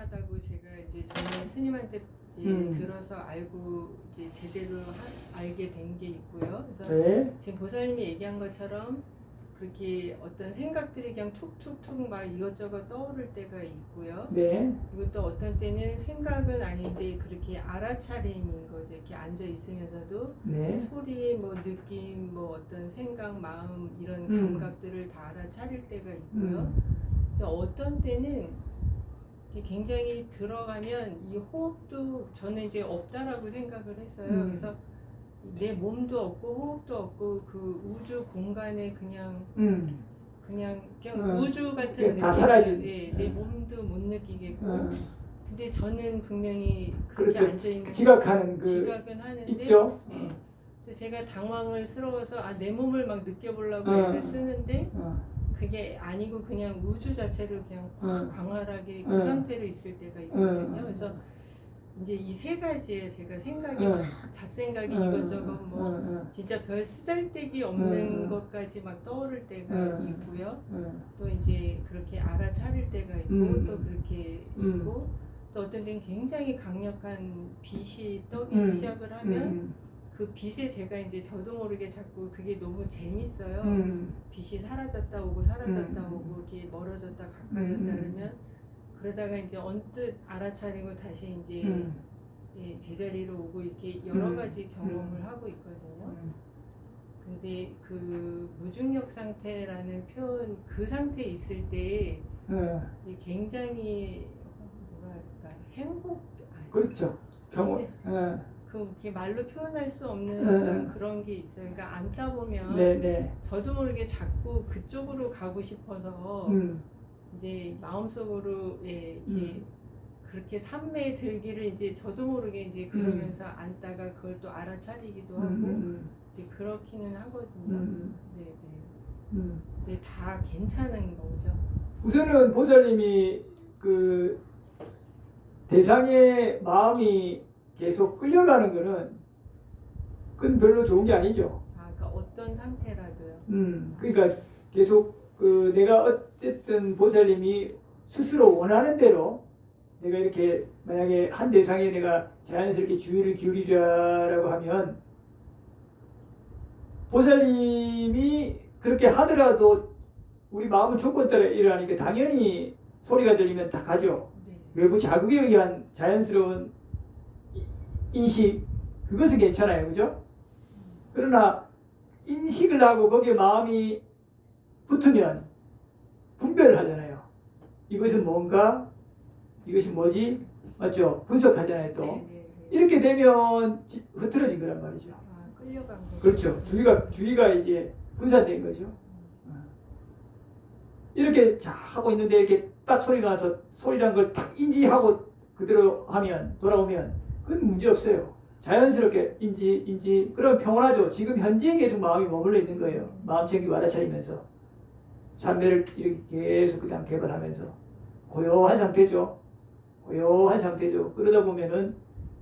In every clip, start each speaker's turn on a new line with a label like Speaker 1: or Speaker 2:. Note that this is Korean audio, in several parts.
Speaker 1: 중요하다고 제가 이제 전에 스님한테 이제 들어서 알고 이제 제대로 알게 된 게 있고요. 그래서
Speaker 2: 네.
Speaker 1: 지금 보살님이 얘기한 것처럼 그렇게 어떤 생각들이 그냥 툭툭툭 막 이것저것 떠오를 때가 있고요.
Speaker 2: 네.
Speaker 1: 그리고 또 어떤 때는 생각은 아닌데 그렇게 알아차림인 거죠. 이렇게 앉아 있으면서도
Speaker 2: 네.
Speaker 1: 소리, 뭐 느낌, 뭐 어떤 생각, 마음 이런 감각들을 다 알아차릴 때가 있고요. 근데 어떤 때는 이게 굉장히 들어가면 이 호흡도 저는 이제 없다라고 생각을 했어요. 그래서 내 몸도 없고 호흡도 없고 그 우주 공간에 그냥 우주 같은
Speaker 2: 다 사라진.
Speaker 1: 예, 내 몸도 못 느끼겠고. 근데 저는 분명히 그렇게
Speaker 2: 그렇죠.
Speaker 1: 앉아 있는
Speaker 2: 지각하는 그
Speaker 1: 지각은 하는데
Speaker 2: 있죠.
Speaker 1: 예. 그래서 제가 당황스러워서 내 몸을 막 느껴보려고 애를 쓰는데 그게 아니고 그냥 우주 자체를 그냥 확 광활하게 그 상태로 있을 때가 있거든요. 그래서 이제 이 세 가지에 제가 생각이 막 잡생각이 이것저것 뭐 진짜 별 쓰잘데기 없는 것까지 막 떠오를 때가 있고요. 또 이제 그렇게 알아차릴 때가 있고 또 그렇게 있고 또 어떤 때는 굉장히 강력한 빛이 떠기 시작을 하면 그 빛에 제가 이제 저도 모르게 자꾸 그게 너무 재밌어요. 빛이 사라졌다 오고 사라졌다 오고 이렇게 멀어졌다 가까이 왔다 그러면 그러다가 이제 언뜻 알아차리고 다시 이제 예, 제자리로 오고 이렇게 여러 가지 경험을 하고 있거든요. 근데 그 무중력 상태라는 표현 그 상태에 있을 때 굉장히 뭐랄까 행복
Speaker 2: 그렇죠. 경험.
Speaker 1: 그렇게 말로 표현할 수 없는 어떤 그런 게 있어요. 그러니까 앉다 보면
Speaker 2: 네.
Speaker 1: 저도 모르게 자꾸 그쪽으로 가고 싶어서 이제 마음속으로 예, 이렇게 그렇게 삼매에 들기를 이제 저도 모르게 이제 그러면서 앉다가 그걸 또 알아차리기도 하고 이제 그렇기는 하거든요. 네네. 근데 다 괜찮은 거죠.
Speaker 2: 우선은 보살님이 그 대상의 마음이 계속 끌려가는 거는 그건 별로 좋은 게 아니죠.
Speaker 1: 그러니까 어떤 상태라도요.
Speaker 2: 그러니까 계속 그 내가 어쨌든 보살님이 스스로 원하는 대로 내가 이렇게 만약에 한 대상에 내가 자연스럽게 주의를 기울이라라고 하면 보살님이 그렇게 하더라도 우리 마음은 조건 따라 일어나니까 당연히 소리가 들리면 다 가죠.
Speaker 1: 네.
Speaker 2: 외부 자극에 의한 자연스러운 인식 그것은 괜찮아요. 그죠? 그러나 인식을 하고 거기에 마음이 붙으면 분별을 하잖아요. 이것은 뭔가? 이것이 뭐지? 맞죠? 분석하잖아요. 또
Speaker 1: 네.
Speaker 2: 이렇게 되면 흐트러진 거란 말이죠.
Speaker 1: 끌려간 거.
Speaker 2: 그렇죠. 주의가 이제 분산된 거죠. 이렇게 자 하고 있는데 이렇게 딱 소리가 나서 소리라는 걸 딱 인지하고 그대로 하면 돌아오면 그건 문제 없어요. 자연스럽게 인지 그럼 평온하죠. 지금 현재에 계속 마음이 머물러 있는 거예요. 마음 챙기고 알아차리면서 참배를 이렇게 계속 그냥 개발하면서 고요한 상태죠. 그러다 보면은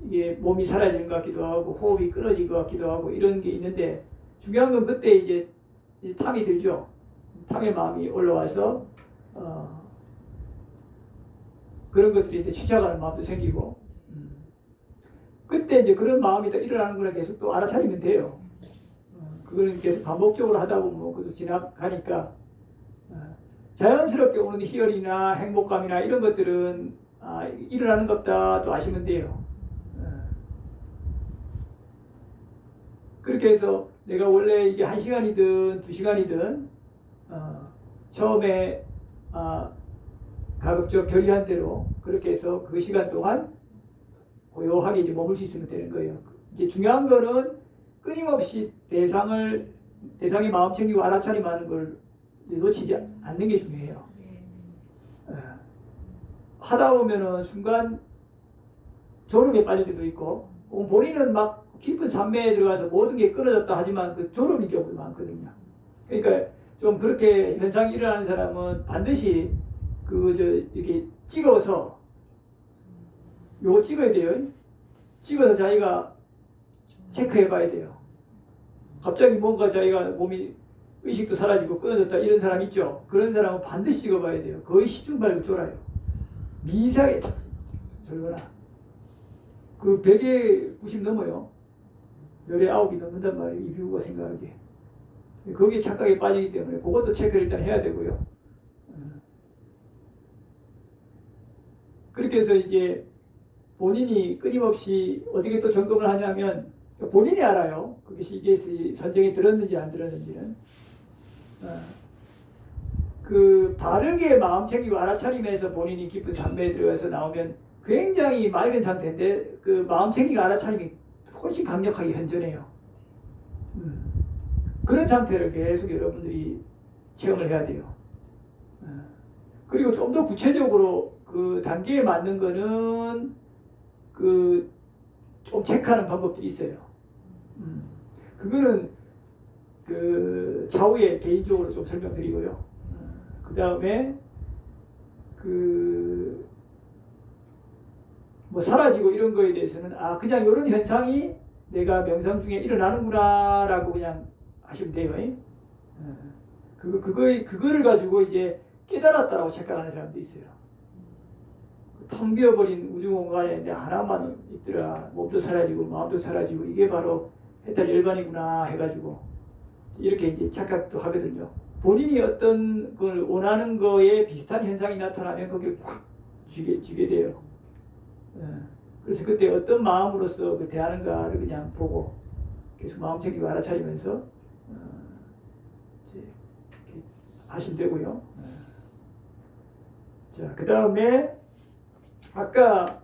Speaker 2: 이게 몸이 사라지는 것 같기도 하고 호흡이 끊어진 것 같기도 하고 이런 게 있는데 중요한 건 그때 이제 탐이 들죠. 탐의 마음이 올라와서 그런 것들이 이제 취착하는 마음도 생기고 그때 이제 그런 마음이 또 일어나는 걸 계속 또 알아차리면 돼요. 그거는 계속 반복적으로 하다 보면 뭐 그것도 지나가니까 자연스럽게 오는 희열이나 행복감이나 이런 것들은 일어나는 것다 또 아시면 돼요. 그렇게 해서 내가 원래 이게 1시간이든 2시간이든 처음에 가급적 결의한 대로 그렇게 해서 그 시간 동안 고요하게 이제 머물 수 있으면 되는 거예요. 이제 중요한 거는 끊임없이 대상의 마음 챙기고 알아차림하는 걸 놓치지 않는 게 중요해요. 하다 보면은 순간 졸음에 빠질 때도 있고 본인은 막 깊은 산매에 들어가서 모든 게 끊어졌다 하지만 그 졸음인 경우도 많거든요. 그러니까 좀 그렇게 현상이 일어나는 사람은 반드시 이렇게 찍어서 요거 찍어야 돼요. 찍어서 자기가 체크해 봐야 돼요. 갑자기 뭔가 자기가 몸이 의식도 사라지고 끊어졌다 이런 사람 있죠. 그런 사람은 반드시 찍어 봐야 돼요. 거의 10중 8구 쫄아요. 미세하게 절거나. 그 100에 90 넘어요. 열에 9이 넘는단 말이에요. 이 비구가 생각하기에. 거기에 착각에 빠지기 때문에 그것도 체크를 일단 해야 되고요. 그렇게 해서 이제 본인이 끊임없이 어떻게 또 점검을 하냐면 본인이 알아요. 그것이 이게 선정이 들었는지 안 들었는지는. 그 바르게 마음 챙기고 알아차림에서 본인이 깊은 산매에 들어가서 나오면 굉장히 맑은 상태인데 그 마음 챙기고 알아차림이 훨씬 강력하게 현전해요. 그런 상태를 계속 여러분들이 체험을 해야 돼요. 그리고 좀 더 구체적으로 그 단계에 맞는 거는 그 좀 체크하는 방법들이 있어요. 그거는 그 차후에 개인적으로 좀 설명드리고요. 그 다음에 그 뭐 사라지고 이런 거에 대해서는 그냥 이런 현상이 내가 명상 중에 일어나는구나라고 그냥 하시면 돼요. 그거를 가지고 이제 깨달았다라고 착각하는 사람도 있어요. 텅 비어버린 우주 공간에 내 하나만 있더라. 몸도 사라지고 마음도 사라지고 이게 바로 해탈 열반이구나 해가지고 이렇게 이제 착각도 하거든요. 본인이 어떤 걸 원하는 거에 비슷한 현상이 나타나면 거기를 확 쥐게 돼요. 그래서 그때 어떤 마음으로서 그 대하는가를 그냥 보고 계속 마음 챙기고 알아차리면서 이제 이렇게 하시면 되고요. 자, 그 다음에 아까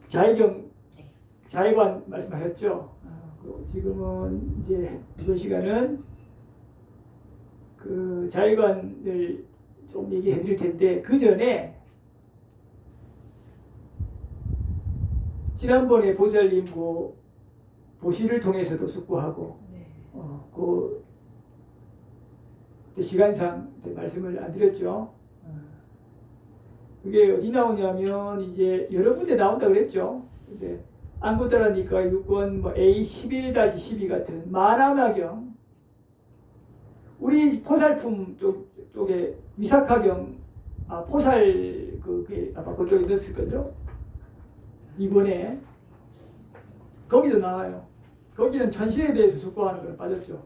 Speaker 2: 자의관 말씀하셨죠. 지금은 이제 이번 시간은 그 자의관을 좀 얘기해 드릴 텐데 그 전에 지난번에 보살님 그 보시를 통해서도 숙고하고 그 시간상 말씀을 안 드렸죠. 그게 어디 나오냐면 이제 여러 군데 나온다 그랬죠. 근데 안구따라니까 6권 뭐 A11-12 같은 마라마경 우리 포살품 쪽에 위사카경 포살 그게 아마 그쪽에 넣었을 거죠. 이번에 거기도 나와요. 거기는 천신에 대해서 숙고하는 걸 빠졌죠.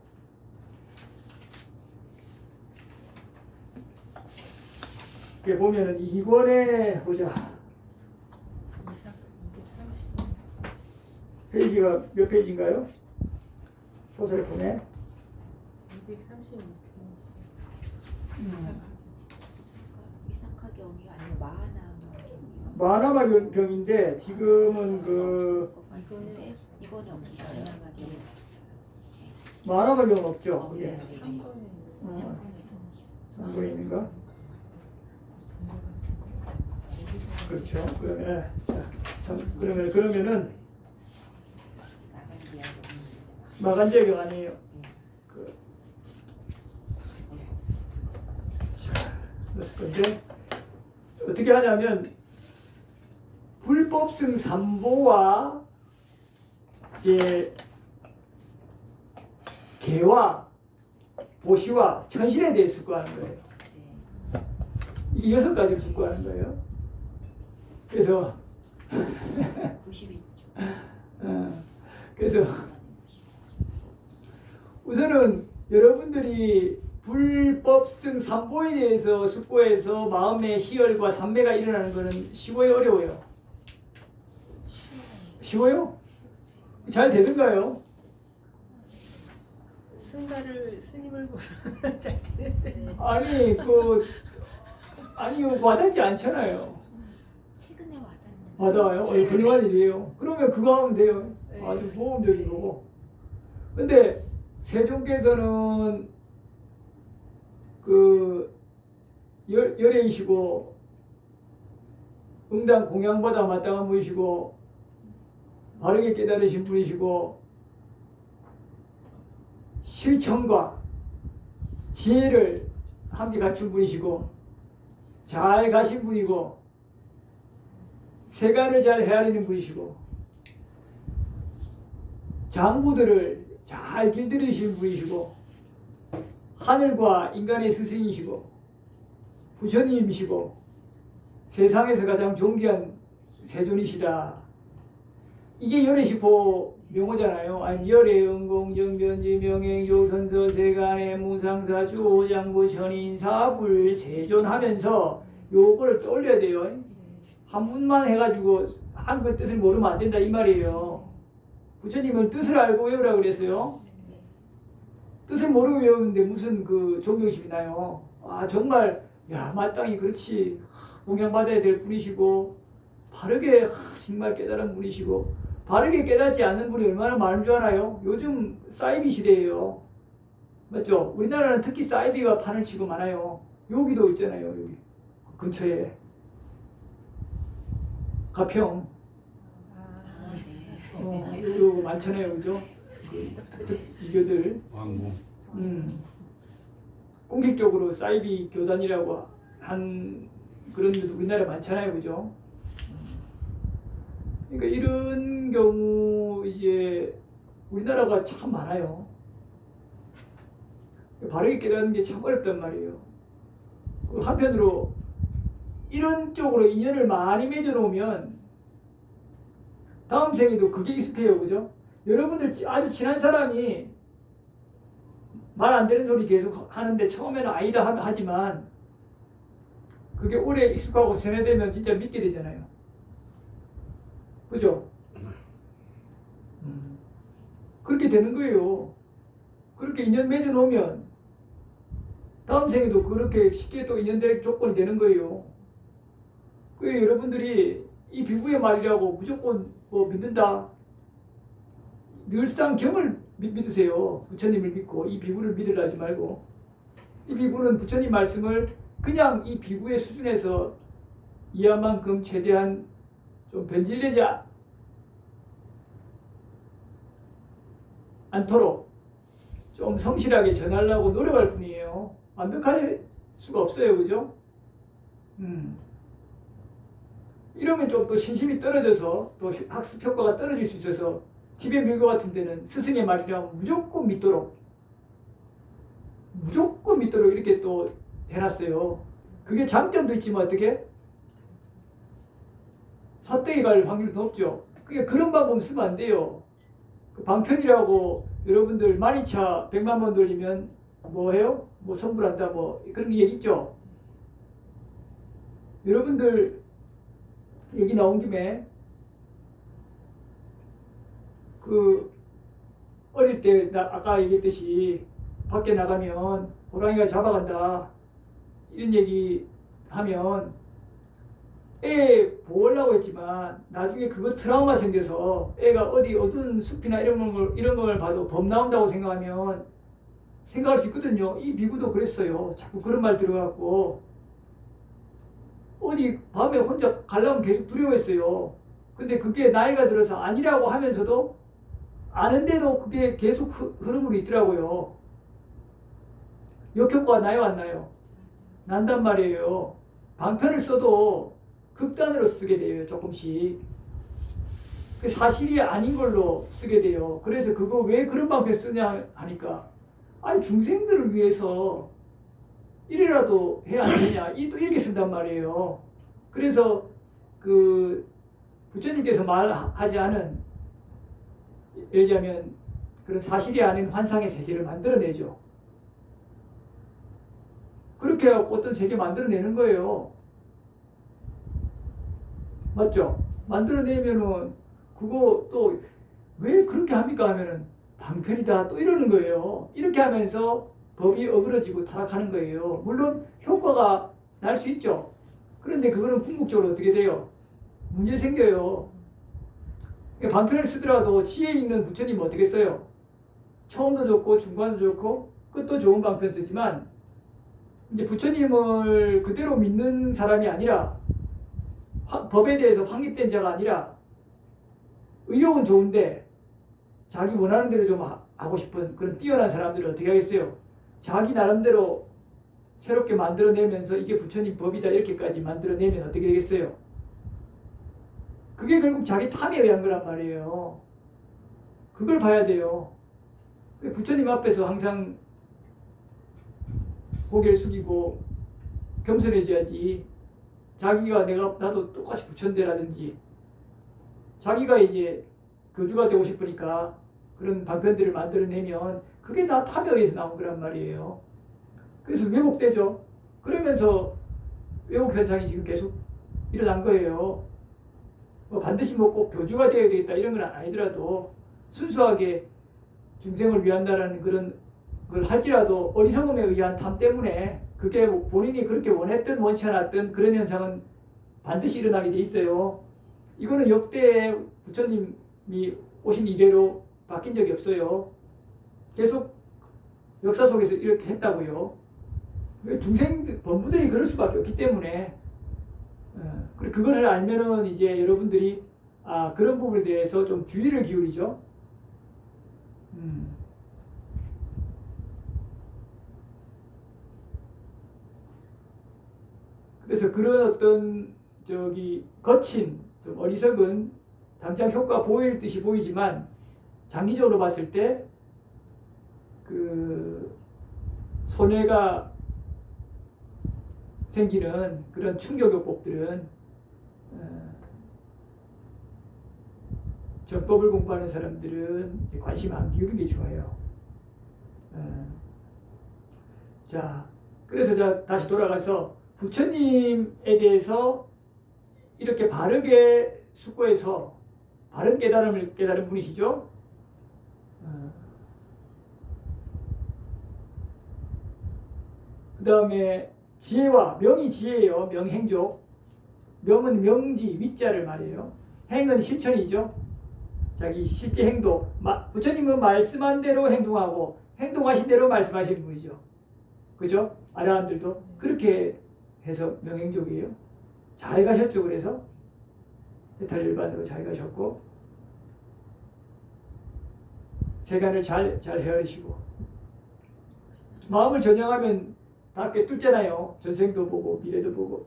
Speaker 2: 그게 보면은 이번에 보자. 페이지가 몇 페이지인가요? 소설품에
Speaker 1: 236페이지.
Speaker 3: 위사카경이 아니면
Speaker 2: 마하나마경인데 지금은 그
Speaker 3: 이거는 없어요.
Speaker 2: 마하나마경은 없죠. 그게
Speaker 1: 3번에
Speaker 2: 3번에 있는가? 그렇죠. 그러면은 마간제경 아니에요. 근데 어떻게 하냐면 불법승 삼보와 이제 개와 보시와 천신에 대해 숙고하는 거예요. 이 6가지를 숙고하는 거예요. 그래서
Speaker 3: 92쪽.
Speaker 2: 그래서 우선은 여러분들이 불법승 삼보에 대해서 숙고해서 마음의 희열과 삼매가 일어나는 것은 쉬워요, 어려워요? 쉬워요? 잘 되던가요?
Speaker 1: 승가를 스님을 보면 잘 되는데
Speaker 2: 아니 와닿지 않잖아요.
Speaker 3: 최근에 와닿는.
Speaker 2: 와닿아요? 훌륭한 일이에요. 그러면 그거 하면 돼요. 아주 모험적인 거고. 근데 세종께서는 그 열애이시고 응당 공양보다 마땅한 분이시고 바르게 깨달으신 분이시고 실천과 지혜를 함께 갖춘 분이시고 잘 가신 분이고 세간을 잘 헤아리는 분이시고 장부들을 잘 길들이신 분이시고 하늘과 인간의 스승이시고 부처님이시고 세상에서 가장 존귀한 세존이시다. 이게 열애시포 명호잖아요. 아니 열애응공 정변지 명행조선서 세간의 무상사 주호장부 천인사불 세존하면서 요거를 떠올려야 돼요. 한 문만 해가지고 한글 뜻을 모르면 안 된다 이 말이에요. 부처님은 뜻을 알고 외우라고 그랬어요. 뜻을 모르고 외우는데 무슨 그 존경심이 나요. 아 정말 야 마땅히 그렇지 공양받아야 될 분이시고 바르게 정말 깨달은 분이시고 바르게 깨닫지 않는 분이 얼마나 많은 줄 알아요? 요즘 사이비 시대예요. 맞죠? 우리나라는 특히 사이비가 판을 치고 많아요. 여기도 있잖아요. 여기 근처에 가평 요거 많잖아요. 그죠? 그 이교들
Speaker 4: 왕궁.
Speaker 2: 공식적으로 사이비 교단이라고 한 그런 데도 우리나라에 많잖아요. 그죠? 그러니까 이런 경우 이제 우리나라가 참 많아요. 바르게 깨닫는 게 참 어렵단 말이에요. 한편으로 이런 쪽으로 인연을 많이 맺어 놓으면 다음 생에도 그게 익숙해요. 그죠? 여러분들 아주 친한 사람이 말 안 되는 소리 계속 하는데 처음에는 아니다 하지만 그게 오래 익숙하고 세뇌되면 진짜 믿게 되잖아요. 그죠? 그렇게 되는 거예요. 그렇게 인연 맺어 놓으면 다음 생에도 그렇게 쉽게 또 인연될 조건이 되는 거예요. 그 여러분들이 이 비구의 말이라고 무조건 뭐 믿는다. 늘상 경을 믿으세요. 부처님을 믿고 이 비구를 믿으려 하지 말고 이 비구는 부처님 말씀을 그냥 이 비구의 수준에서 이해한 만큼 최대한 좀 변질되지 않도록 좀 성실하게 전하려고 노력할 뿐이에요. 완벽할 수가 없어요. 그죠? 이러면 좀 또 신심이 떨어져서 또 학습 효과가 떨어질 수 있어서 집에 밀고 같은 데는 스승의 말이라면 무조건 믿도록 이렇게 또 해놨어요. 그게 장점도 있지만 어떻게? 사대기 갈 확률이 높죠. 그게 그런 방법 쓰면 안 돼요. 그 방편이라고 여러분들 12,000 100만 번 돌리면 뭐 해요? 뭐 선불한다 뭐 그런 얘기 있죠. 여러분들 얘기 나온 김에 그 어릴 때 아까 얘기했듯이 밖에 나가면 호랑이가 잡아간다 이런 얘기 하면 애 보호하려고 했지만 나중에 그거 트라우마 생겨서 애가 어디 어두운 숲이나 이런 걸 봐도 범 나온다고 생각하면 생각할 수 있거든요. 이 비구도 그랬어요. 자꾸 그런 말 들어갖고 어디 밤에 혼자 가려면 계속 두려워했어요. 근데 그게 나이가 들어서 아니라고 하면서도 아는데도 그게 계속 흐름으로 있더라고요. 역효과가 나요 안 나요? 난단 말이에요. 방편을 써도 극단으로 쓰게 돼요. 조금씩. 그 사실이 아닌 걸로 쓰게 돼요. 그래서 그거 왜 그런 방편 쓰냐 하니까 아니 중생들을 위해서 이래라도 해야 안 되냐 또 이렇게 쓴단 말이에요. 그래서 그 부처님께서 말하지 않은 예를 들자면 그런 사실이 아닌 환상의 세계를 만들어내죠. 그렇게 해갖고 어떤 세계 만들어내는 거예요. 맞죠? 만들어내면은 그거 또 왜 그렇게 합니까 하면은 방편이다 또 이러는 거예요. 이렇게 하면서 법이 어그러지고 타락하는 거예요. 물론 효과가 날 수 있죠. 그런데 그거는 궁극적으로 어떻게 돼요? 문제 생겨요. 방편을 쓰더라도 지혜 있는 부처님은 어떻게 써요? 처음도 좋고 중간도 좋고 끝도 좋은 방편 쓰지만 이제 부처님을 그대로 믿는 사람이 아니라 법에 대해서 확립된 자가 아니라 의욕은 좋은데 자기 원하는 대로 좀 하고 싶은 그런 뛰어난 사람들은 어떻게 하겠어요? 자기 나름대로 새롭게 만들어내면서 이게 부처님 법이다 이렇게까지 만들어내면 어떻게 되겠어요? 그게 결국 자기 탐에 의한 거란 말이에요. 그걸 봐야 돼요. 부처님 앞에서 항상 고개를 숙이고 겸손해져야지. 자기가 나도 똑같이 부처인데라든지 자기가 이제 교주가 되고 싶으니까 그런 방편들을 만들어내면 그게 다 탐욕에서 나온 거란 말이에요. 그래서 왜곡되죠. 그러면서 왜곡 현상이 지금 계속 일어난 거예요. 뭐 반드시 뭐 꼭 교주가 되어야 되겠다 이런 건 아니더라도 순수하게 중생을 위한다라는 그런 걸 할지라도 어리석음에 의한 탐 때문에 그게 뭐 본인이 그렇게 원했든 원치 않았든 그런 현상은 반드시 일어나게 돼 있어요. 이거는 역대 부처님이 오신 이래로 바뀐 적이 없어요. 계속 역사 속에서 이렇게 했다고요. 중생 범부들이 그럴 수밖에 없기 때문에 그것을 알면은 이제 여러분들이 그런 부분에 대해서 좀 주의를 기울이죠. 그래서 그런 어떤 거친 좀 어리석은 당장 효과 보일 듯이 보이지만 장기적으로 봤을 때 그 손해가 생기는 그런 충격요법들은 정법을 공부하는 사람들은 관심 안 기울이는 게 좋아요. 자, 그래서 다시 돌아가서 부처님에 대해서 이렇게 바르게 숙고해서 바른 깨달음을 깨달은 분이시죠. 그 다음에 지혜와 명이 지혜예요. 명행족. 명은 명지, 위자를 말해요. 행은 실천이죠. 자기 실제 행동. 부처님은 말씀한 대로 행동하고 행동하신 대로 말씀하시는 분이죠. 그죠? 아라한들도 그렇게 해서 명행족이에요. 잘 가셨죠. 그래서 해탈일반으로 잘 가셨고 세간을 잘 헤아리시고 마음을 전향하면 다 꿰뚫잖아요. 전생도 보고 미래도 보고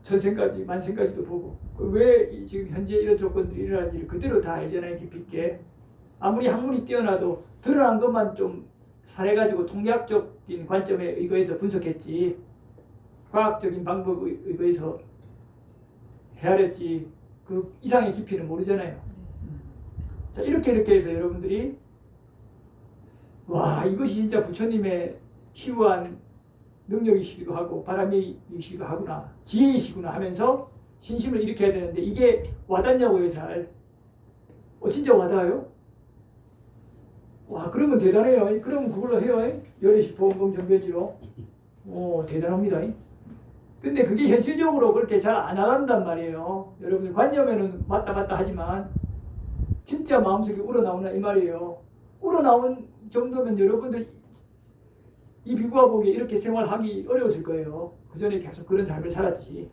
Speaker 2: 천생까지 만생까지도 보고 왜 지금 현재 이런 조건들이 일어나는지를 그대로 다 알잖아요. 깊이 있게. 아무리 학문이 뛰어나도 드러난 것만 좀 살해가지고 통계학적인 관점에 의거해서 분석했지 과학적인 방법에 의거해서 헤아렸지 그 이상의 깊이는 모르잖아요. 자, 이렇게 해서 여러분들이 와, 이것이 진짜 부처님의 희우한 능력이시기도 하고 바람이시기도 하구나, 지혜이시구나 하면서 신심을 일으켜야 되는데 이게 와닿냐고요. 잘 진짜 와닿아요? 와, 그러면 대단해요. 그러면 그걸로 해요. 열애식 보험금 정변지로 대단합니다. 근데 그게 현실적으로 그렇게 잘 안 나간단 말이에요. 여러분들 관념에는 맞다 하지만 진짜 마음속에 우러나오나 이 말이에요. 우러나온 정도면 여러분들 이 비구와 보기에 이렇게 생활하기 어려웠을 거예요. 그 전에 계속 그런 삶을 살았지.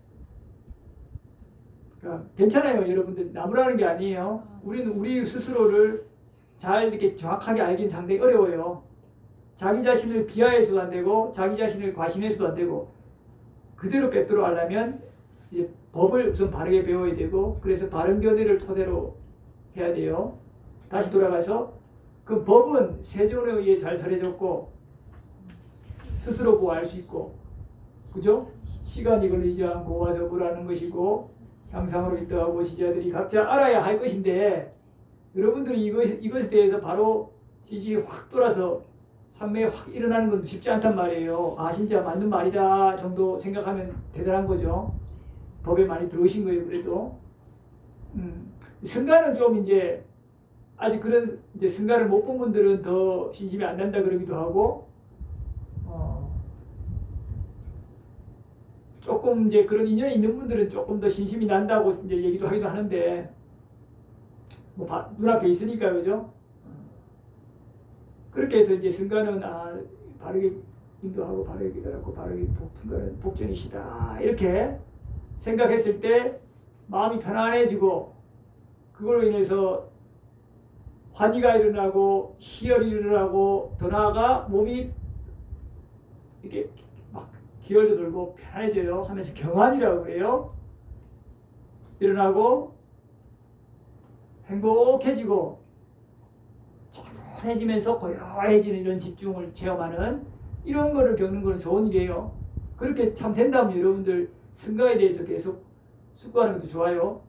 Speaker 2: 그러니까 괜찮아요. 여러분들 나무라는 게 아니에요. 우리는 우리 스스로를 잘 이렇게 정확하게 알긴 상당히 어려워요. 자기 자신을 비하해서도 안 되고 자기 자신을 과신해서도 안 되고 그대로 꿰뚫어 하려면 이제 법을 우선 바르게 배워야 되고 그래서 바른 견해를 토대로 해야 돼요. 다시 돌아가서 그 법은 세존에 의해 잘 설해졌고 스스로 구할 수 있고 그죠? 시간이 걸리지 않고 와서 구라는 것이고 향상으로 있다하고 지자들이 각자 알아야 할 것인데 여러분들이 이것에 대해서 바로 지식이 확 돌아서 삶에 확 일어나는 건 쉽지 않단 말이에요. 진짜 맞는 말이다 정도 생각하면 대단한 거죠. 법에 많이 들어오신 거예요. 그래도 승가는 좀 이제 아직 그런 이제 승가를 못 본 분들은 더 신심이 안 난다 그러기도 하고 조금 이제 그런 인연이 있는 분들은 조금 더 신심이 난다고 이제 얘기도 하기도 하는데 뭐 눈앞에 있으니까 그죠? 그렇게 해서 이제 승가는 바르게 인도하고 바르게 깨달았고 바르게 승가는 복전이시다 이렇게 생각했을 때 마음이 편안해지고 그걸로 인해서 환희가 일어나고 희열이 일어나고 더 나아가 몸이 이렇게 막 기혈도 돌고 편안해져요 하면서 경환이라고 그래요. 일어나고 행복해지고 차분해지면서 고요해지는 이런 집중을 체험하는 이런 거를 겪는 거는 좋은 일이에요. 그렇게 참 된다면 여러분들 승가에 대해서 계속 숙고하는 것도 좋아요.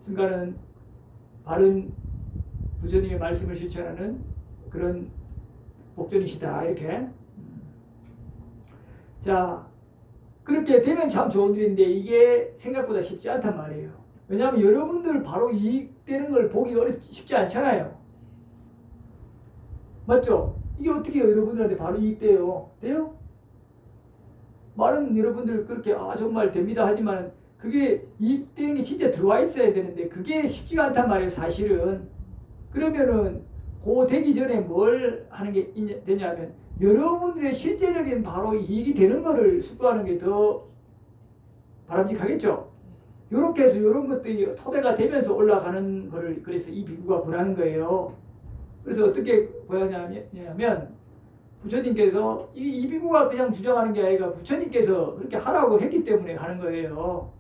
Speaker 2: 순간은 바른 부처님의 말씀을 실천하는 그런 복전이시다 이렇게. 자, 그렇게 되면 참 좋은 일인데 이게 생각보다 쉽지 않단 말이에요. 왜냐하면 여러분들 바로 이익되는 걸 보기 쉽지 않잖아요. 맞죠? 이게 어떻게 여러분들한테 바로 이익돼요? 돼요? 말은 여러분들 그렇게 정말 됩니다 하지만 그게 이익되는 게 진짜 들어와 있어야 되는데 그게 쉽지가 않단 말이에요 사실은. 그러면은 그 되기 전에 뭘 하는 게 되냐면 여러분들의 실제적인 바로 이익이 되는 거를 수고하는 게 더 바람직하겠죠. 요렇게 해서 요런 것들이 토대가 되면서 올라가는 거를 그래서 이 비구가 권하는 거예요. 그래서 어떻게 보였냐면 부처님께서 이 비구가 그냥 주장하는 게 아니라 부처님께서 그렇게 하라고 했기 때문에 하는 거예요.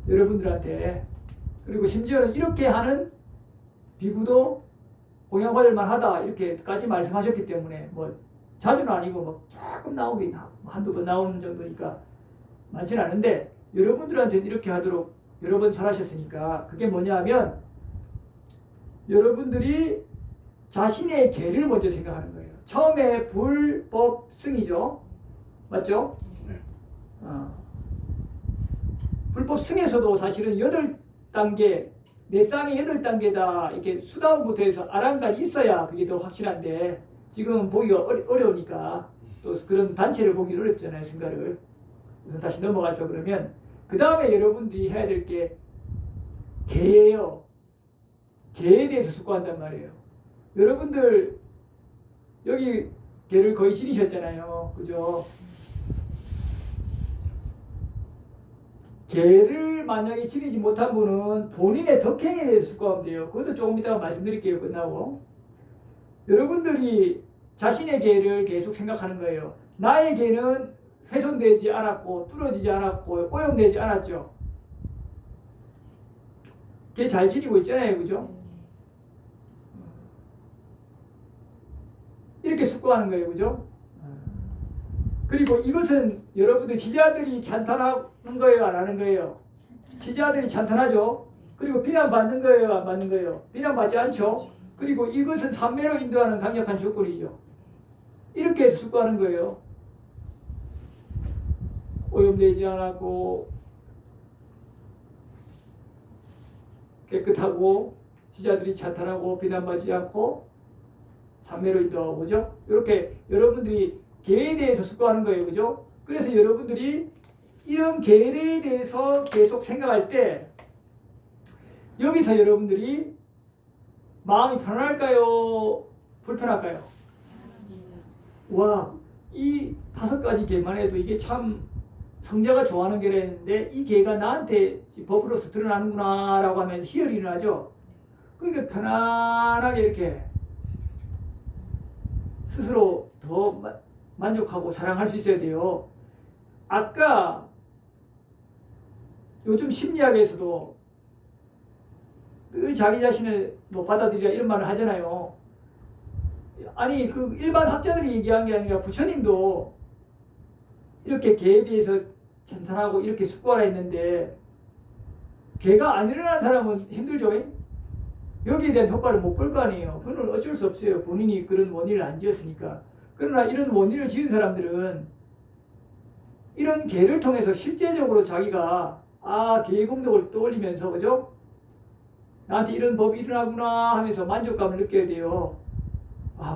Speaker 2: 여러분들한테. 그리고 심지어는 이렇게 하는 비구도 공양받을 만하다 이렇게까지 말씀하셨기 때문에 뭐 자주는 아니고 뭐 조금 나오긴 한두 번 나오는 정도니까 많지는 않은데 여러분들한테는 이렇게 하도록 여러 번 설하셨으니까 그게 뭐냐 하면 여러분들이 자신의 계를 먼저 생각하는 거예요. 처음에 불법승이죠. 맞죠? 불법승에서도 사실은 8단계 내 쌍이 8단계다 이렇게 수다원부터 해서 아랑까지 있어야 그게 더 확실한데 지금 보기가 어려우니까 또 그런 단체를 보기 어렵잖아요. 승가를. 우선 다시 넘어가서 그러면 그 다음에 여러분들이 해야 될 게 계예요. 계에 대해서 숙고한단 말이에요. 여러분들 여기 계를 거의 지니셨잖아요. 그죠? 계를 만약에 지니지 못한 분은 본인의 덕행에 대해서 숙고하면 돼요. 그것도 조금 이따가 말씀드릴게요. 끝나고. 여러분들이 자신의 계를 계속 생각하는 거예요. 나의 계는 훼손되지 않았고 뚫어지지 않았고 오염되지 않았죠. 걔 잘 지니고 있잖아요. 그죠? 이렇게 숙고하는 거예요. 그죠? 그리고 이것은 여러분들 지자들이 찬탄하는 거예요? 안 하는 거예요? 지자들이 찬탄하죠? 그리고 비난받는 거예요? 안 받는 거예요? 비난받지 않죠? 그리고 이것은 삼매로 인도하는 강력한 조건이죠. 이렇게 해서 숙고하는 거예요. 오염되지 않았고 깨끗하고 지자들이 찬탄하고 비난받지 않고 삼매로 인도하고 그죠? 이렇게 여러분들이 계에 대해서 숙고하는 거예요. 그죠? 그래서 여러분들이 이런 계에 대해서 계속 생각할 때 여기서 여러분들이 마음이 편안할까요? 불편할까요? 와, 이 5가지 계만 해도 이게 참 성자가 좋아하는 계라 했는데 이 계가 나한테 법으로서 드러나는구나 라고 하면서 희열이 일어나죠. 그러니까 편안하게 이렇게 스스로 더 만족하고 사랑할 수 있어야 돼요. 아까 요즘 심리학에서도 늘 자기 자신을 뭐 받아들이라 이런 말을 하잖아요. 아니 그 일반 학자들이 얘기한 게 아니라 부처님도 이렇게 개에 대해서 찬탄하고 이렇게 숙고하라 했는데 개가 안 일어나는 사람은 힘들죠. 여기에 대한 효과를 못 볼 거 아니에요. 그건 어쩔 수 없어요. 본인이 그런 원인을 안 지었으니까. 그러나 이런 원인을 지은 사람들은 이런 개를 통해서 실제적으로 자기가 개의 공덕을 떠올리면서 그죠? 나한테 이런 법이 일어나구나 하면서 만족감을 느껴야 돼요.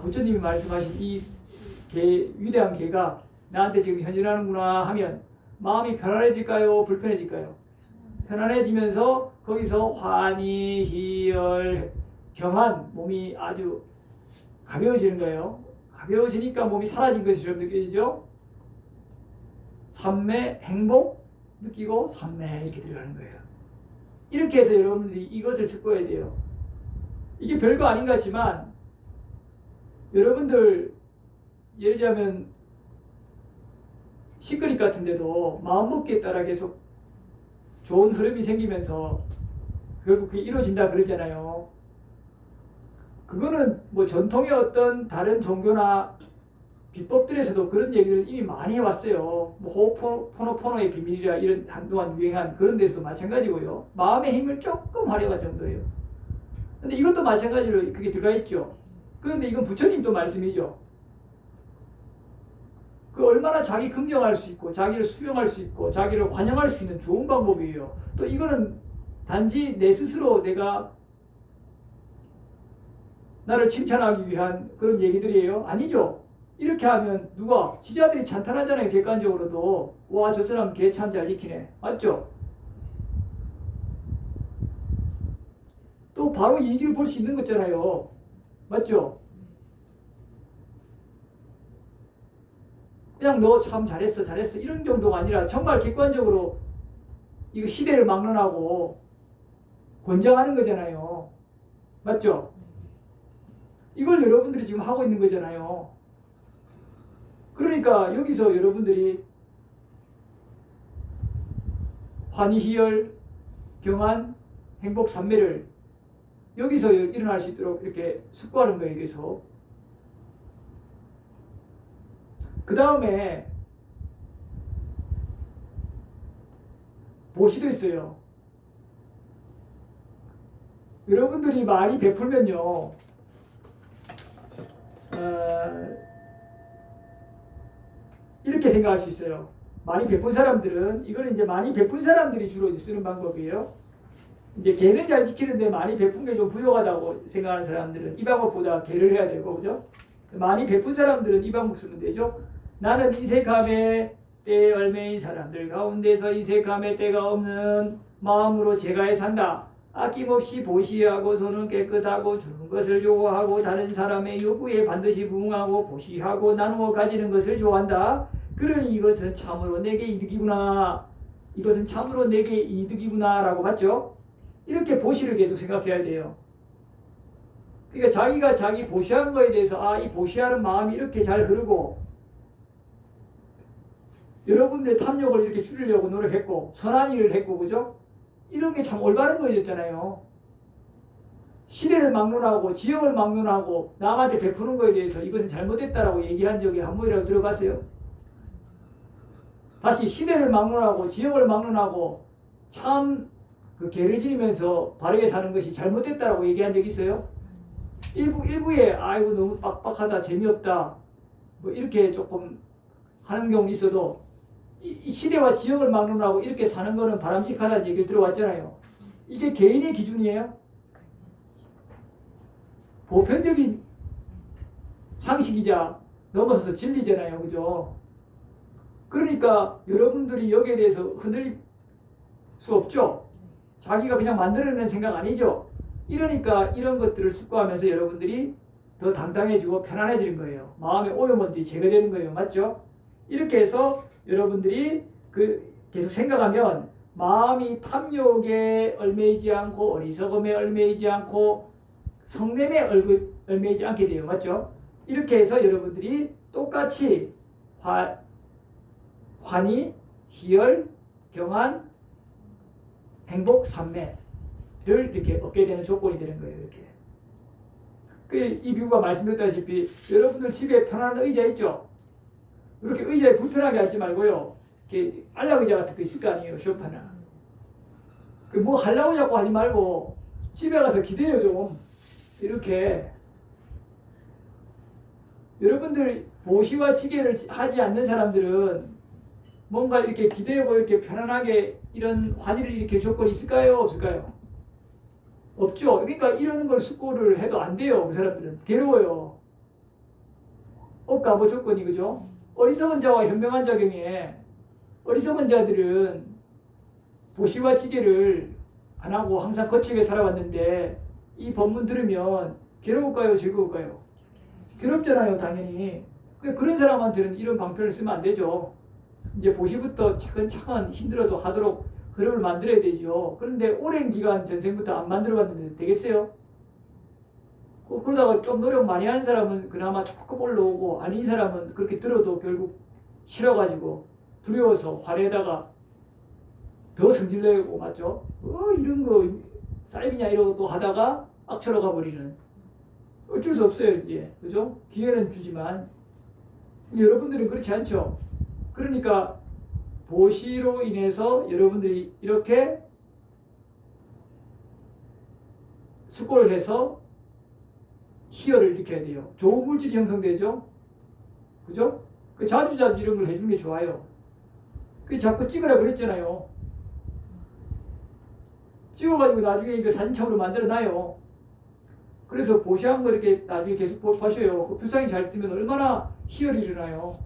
Speaker 2: 부처님이 말씀하신 이 위대한 개가 나한테 지금 현존하는구나 하면 마음이 편안해질까요? 불편해질까요? 편안해지면서 거기서 환희, 희열, 경한 몸이 아주 가벼워지는 거예요. 가벼워지니까 몸이 사라진 것처럼 느껴지죠? 삼매, 행복 느끼고 삼매 이렇게 들어가는 거예요. 이렇게 해서 여러분들이 이것을 숙고해야 돼요. 이게 별거 아닌 것 같지만 여러분들 예를 들자면 시크릿 같은 데도 마음먹기에 따라 계속 좋은 흐름이 생기면서 결국 그게 이루어진다 그러잖아요. 그거는 뭐 전통의 어떤 다른 종교나 비법들에서도 그런 얘기를 이미 많이 해왔어요. 뭐 호포노포노의 비밀이라 이런 한동안 유행한 그런 데서도 마찬가지고요. 마음의 힘을 조금 활용한 정도예요. 근데 이것도 마찬가지로 그게 들어가 있죠. 그런데 이건 부처님도 말씀이죠. 그 얼마나 자기 긍정할 수 있고 자기를 수용할 수 있고 자기를 환영할 수 있는 좋은 방법이에요. 또 이거는 단지 내 스스로 내가 나를 칭찬하기 위한 그런 얘기들이에요? 아니죠. 이렇게 하면 누가 지자들이 찬탄하잖아요. 객관적으로도. 와, 저 사람 개 참 잘 지키네. 맞죠? 또 바로 이 얘기를 볼 수 있는 거잖아요. 맞죠? 그냥 너 참 잘했어 잘했어 이런 정도가 아니라 정말 객관적으로 이거 시대를 막론하고 권장하는 거잖아요. 맞죠? 이걸 여러분들이 지금 하고 있는 거잖아요. 그러니까 여기서 여러분들이 환희, 희열, 경안, 행복, 삼매를 여기서 일어날 수 있도록 이렇게 숙고하는 거예요. 여기서. 그 다음에 보시도 있어요. 여러분들이 많이 베풀면요. 이렇게 생각할 수 있어요. 많이 베푼 사람들은 이거는 이제 많이 베푼 사람들이 주로 쓰는 방법이에요. 이제 개는 잘 지키는데 많이 베푼 게 좀 부족하다고 생각하는 사람들은 이 방법보다 개를 해야 되고, 그죠? 많이 베푼 사람들은 이 방법 쓰면 되죠. 나는 인색함의 때에 얽매인 사람들 가운데서 인색함의 때가 없는 마음으로 제가에 산다. 아낌없이 보시하고 손은 깨끗하고 주는 것을 좋아하고 다른 사람의 요구에 반드시 부응하고 보시하고 나누어 가지는 것을 좋아한다. 그러니 이것은 참으로 내게 이득이구나. 이것은 참으로 내게 이득이구나 라고 맞죠? 이렇게 보시를 계속 생각해야 돼요. 그러니까 자기가 자기 보시하는 거에 대해서 아, 이 보시하는 마음이 이렇게 잘 흐르고 여러분들의 탐욕을 이렇게 줄이려고 노력했고 선한 일을 했고, 그죠? 이런 게 참 올바른 거였잖아요. 시대를 막론하고 지형을 막론하고 남한테 베푸는 거에 대해서 이것은 잘못됐다라고 얘기한 적이 한 번이라도 들어봤어요? 다시 시대를 막론하고 지형을 막론하고 참 그 개를 지니면서 바르게 사는 것이 잘못됐다라고 얘기한 적 있어요? 일부에 아이고 너무 빡빡하다 재미없다 뭐 이렇게 조금 하는 경우 있어도 이 시대와 지형을 막론하고 이렇게 사는 거는 바람직하다는 얘기를 들어왔잖아요. 이게 개인의 기준이에요? 보편적인 상식이자 넘어서서 진리잖아요. 그죠? 그러니까 여러분들이 여기에 대해서 흔들릴 수 없죠? 자기가 그냥 만들어낸 생각 아니죠? 이러니까 이런 것들을 숙고하면서 여러분들이 더 당당해지고 편안해지는 거예요. 마음의 오염원들이 제거되는 거예요. 맞죠? 이렇게 해서 여러분들이 계속 생각하면 마음이 탐욕에 얽매이지 않고 어리석음에 얽매이지 않고 성냄에 얽매이지 않게 돼요. 맞죠? 이렇게 해서 여러분들이 똑같이 환희, 희열, 경안, 행복, 삼매를 이렇게 얻게 되는 조건이 되는 거예요. 이렇게. 이 비유가 말씀드렸다시피 여러분들 집에 편안한 의자 있죠? 이렇게 의자에 불편하게 앉지 말고요. 이렇게 안락 의자 같은 거 있을 거 아니에요. 쇼파나. 뭐 하려고 자꾸 하지 말고 집에 가서 기대요 좀. 이렇게. 여러분들 보시와 지게를 하지 않는 사람들은 뭔가 이렇게 기대고 이렇게 편안하게 이런 환희를 일으킬 조건이 있을까요? 없을까요? 없죠. 그러니까 이러는 걸 숙고를 해도 안 돼요. 그 사람들은. 괴로워요. 억가보 조건이, 그죠? 어리석은 자와 현명한 자 경에 어리석은 자들은 보시와 지게를 안 하고 항상 거칠게 살아왔는데 이 법문 들으면 괴로울까요? 즐거울까요? 괴롭잖아요. 당연히. 그런 사람한테는 이런 방편을 쓰면 안 되죠. 이제 보시부터 차근차근 힘들어도 하도록 흐름을 만들어야 되죠. 그런데 오랜 기간 전생부터 안 만들어봤는데 되겠어요? 그러다가 좀 노력 많이 하는 사람은 그나마 조금 올라오고 아닌 사람은 그렇게 들어도 결국 싫어가지고 두려워서 화내다가 더 성질내고, 맞죠? 이런 거 사이비냐 이러고 또 하다가 악처로 가버리는. 어쩔 수 없어요. 이제. 그죠? 기회는 주지만 여러분들은 그렇지 않죠. 그러니까 보시로 인해서 여러분들이 이렇게 수고를 해서 희열을 일으켜야 돼요. 좋은 물질이 형성되죠. 그죠? 그 자주자주 이런 걸 해주는 게 좋아요. 그 자꾸 찍으라 그랬잖아요. 찍어가지고 나중에 이거 사진첩으로 만들어놔요. 그래서 보시한 거 이렇게 나중에 계속 보셔요. 그 불상이 잘 뜨면 얼마나 희열이 일어나요.